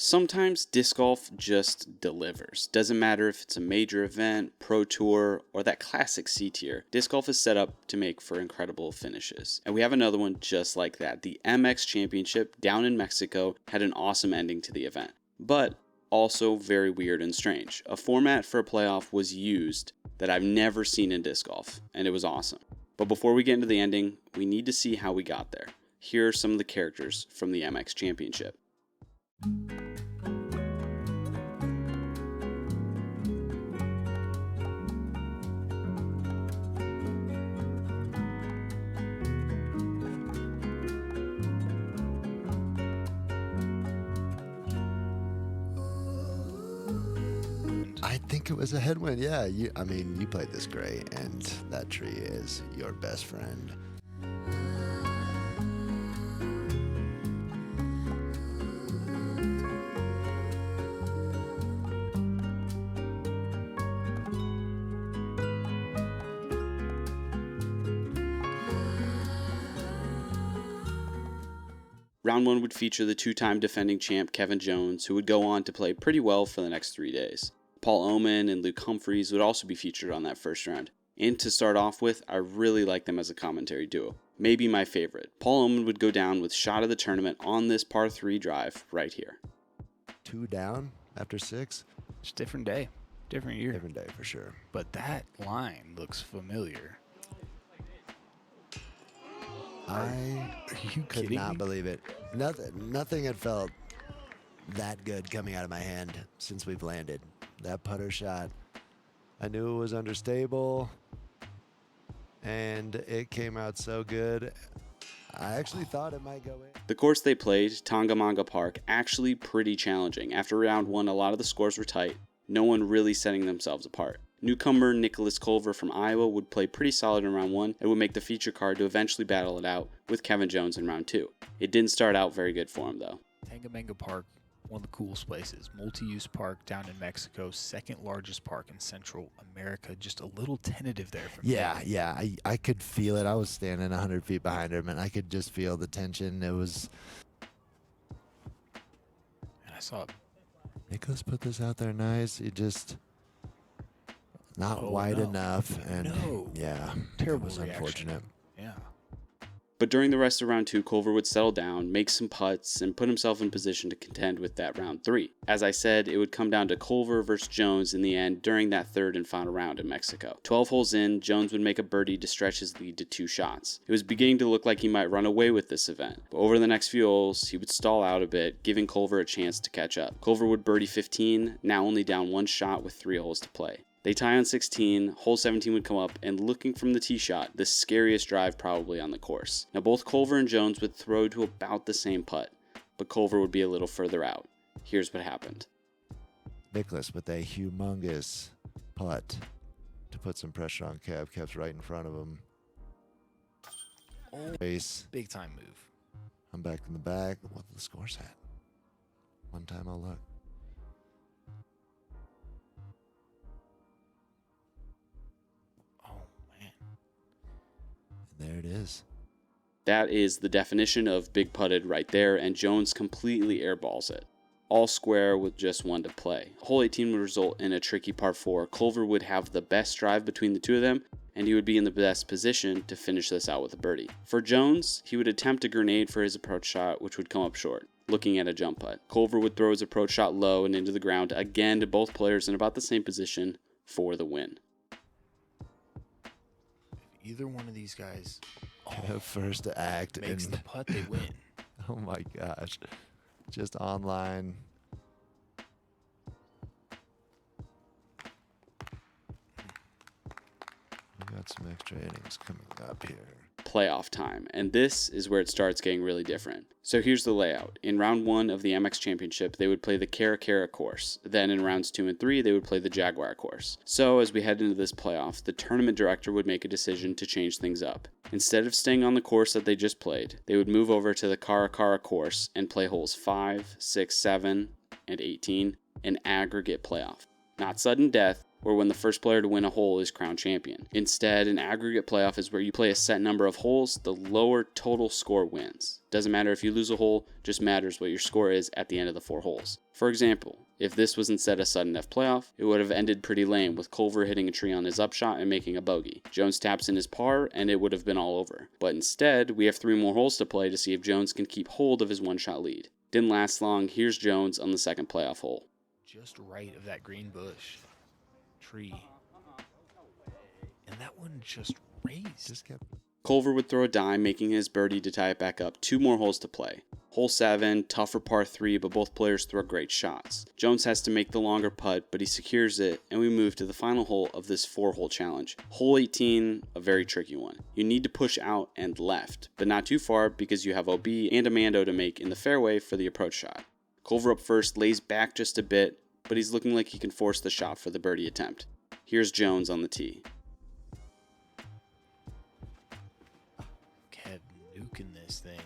Sometimes disc golf just delivers. Doesn't matter if it's a major event, pro tour, or that classic C tier. Disc golf is set up to make for incredible finishes. And we have another one just like that. The MX Championship down in Mexico had an awesome ending to the event, but also very weird and strange. A format for a playoff was used that I've never seen in disc golf, and it was awesome. But before we get into the ending, we need to see how we got there. Here are some of the characters from the MX Championship. I think it was a headwind, yeah. You played this great, and that tree is your best friend. Round 1 would feature the two-time defending champ Kevin Jones, who would go on to play pretty well for the next 3 days. Paul Oman and Luke Humphreys would also be featured on that first round. And to start off with, I really like them as a commentary duo. Maybe my favorite. Paul Oman would go down with shot of the tournament on this par 3 drive right here. 2 down after 6? It's a different day, different year. Different day for sure. But that line looks familiar. I could not believe it. Nothing had felt that good coming out of my hand since we've landed. That putter shot, I knew it was understable, and it came out so good. I actually thought it might go in. The course they played, Tangamanga Park, actually pretty challenging. After round 1, a lot of the scores were tight, no one really setting themselves apart. Newcomer Nicholas Culver from Iowa would play pretty solid in round 1 and would make the feature card to eventually battle it out with Kevin Jones in round 2. It didn't start out very good for him though. Tangamanga Park, one of the coolest places. Multi-use park down in Mexico, second largest park in Central America. Just a little tentative there for me. Yeah. I could feel it. I was standing 100 feet behind him, and I could just feel the tension. It was... And I saw it. Nicholas put this out there nice. He just... Not wide enough, and yeah, Terrible it was reaction. Unfortunate. Yeah. But during the rest of round 2, Culver would settle down, make some putts, and put himself in position to contend with that round 3. As I said, it would come down to Culver versus Jones in the end during that third and final round in Mexico. 12 holes in, Jones would make a birdie to stretch his lead to 2 shots. It was beginning to look like he might run away with this event, but over the next few holes, he would stall out a bit, giving Culver a chance to catch up. Culver would birdie 15, now only down 1 shot with 3 holes to play. They tie on 16, hole 17 would come up, and looking from the tee shot, the scariest drive probably on the course. Now both Culver and Jones would throw to about the same putt, but Culver would be a little further out. Here's what happened. Nicholas with a humongous putt to put some pressure on Kev. Kev's right in front of him. Race. Big time move. I'm back in the back. What the score's at? One time I'll look. There it is. That is the definition of big putted right there, and Jones completely airballs it. All square with just 1 to play. Hole 18 would result in a tricky par 4. Culver would have the best drive between the two of them, and he would be in the best position to finish this out with a birdie. For Jones, he would attempt a grenade for his approach shot, which would come up short, looking at a jump putt. Culver would throw his approach shot low and into the ground, again to both players in about the same position for the win. Either one of these guys First to act makes and the putt, they win. oh my gosh. Just online. We got some extra innings coming up here. Playoff time, and this is where it starts getting really different. So here's the layout. In round 1 of the MX Championship, they would play the Cara Cara course. Then in rounds 2 and 3, they would play the Jaguar course. So as we head into this playoff, the tournament director would make a decision to change things up. Instead of staying on the course that they just played, they would move over to the Cara Cara course and play holes 5, 6, 7, and 18, an aggregate playoff. Not sudden death, or when the first player to win a hole is crowned champion. Instead, an aggregate playoff is where you play a set number of holes, the lower total score wins. Doesn't matter if you lose a hole, just matters what your score is at the end of the 4 holes. For example, if this was instead a sudden death playoff, it would have ended pretty lame with Culver hitting a tree on his upshot and making a bogey. Jones taps in his par and it would have been all over. But instead, we have 3 more holes to play to see if Jones can keep hold of his 1-shot lead. Didn't last long. Here's Jones on the second playoff hole. Just right of that green bush. Tree. And that one just raised. Just kept. Culver would throw a dime, making his birdie to tie it back up. 2 more holes to play. Hole 7, tougher par 3, but both players throw great shots. Jones has to make the longer putt, but he secures it, and we move to the final hole of this 4-hole challenge. Hole 18, a very tricky one. You need to push out and left, but not too far because you have OB and a Mando to make in the fairway for the approach shot. Culver up first, lays back just a bit, but he's looking like he can force the shot for the birdie attempt. Here's Jones on the tee. Kev nuking this thing.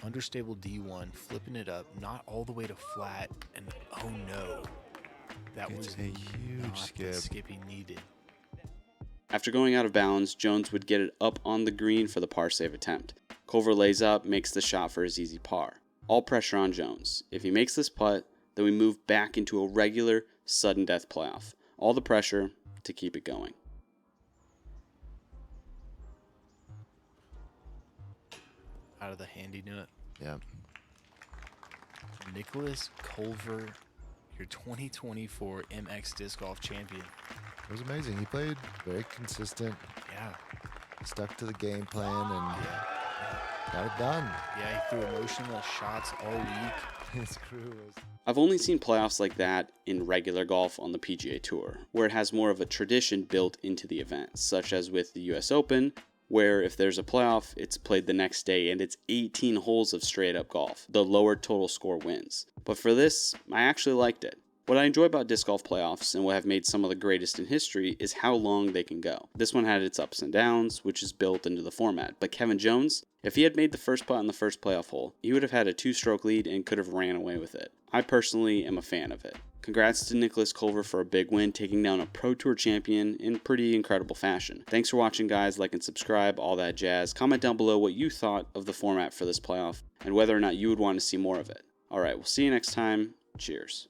Understable D1, flipping it up, not all the way to flat, and oh no. That It's was a huge not skip. the skip he needed. After going out of bounds, Jones would get it up on the green for the par save attempt. Culver lays up, makes the shot for his easy par. All pressure on Jones. If he makes this putt, then we move back into a regular sudden death playoff. All the pressure to keep it going. Out of the handy nut. Yeah. Nicholas Culver, your 2024 MX Disc Golf champion. It was amazing. He played very consistent, Yeah. stuck to the game plan, and got it done. Yeah, he threw emotionless shots all week. His crew was. I've only seen playoffs like that in regular golf on the PGA Tour, where it has more of a tradition built into the event, such as with the US Open, where if there's a playoff, it's played the next day and it's 18 holes of straight up golf. The lower total score wins. But for this, I actually liked it. What I enjoy about disc golf playoffs and what have made some of the greatest in history is how long they can go. This one had its ups and downs, which is built into the format. But Kevin Jones, if he had made the first putt on the first playoff hole, he would have had a 2-stroke lead and could have ran away with it. I personally am a fan of it. Congrats to Nicholas Culver for a big win, taking down a Pro Tour champion in pretty incredible fashion. Thanks for watching, guys. Like and subscribe, all that jazz. Comment down below what you thought of the format for this playoff and whether or not you would want to see more of it. Alright, we'll see you next time. Cheers.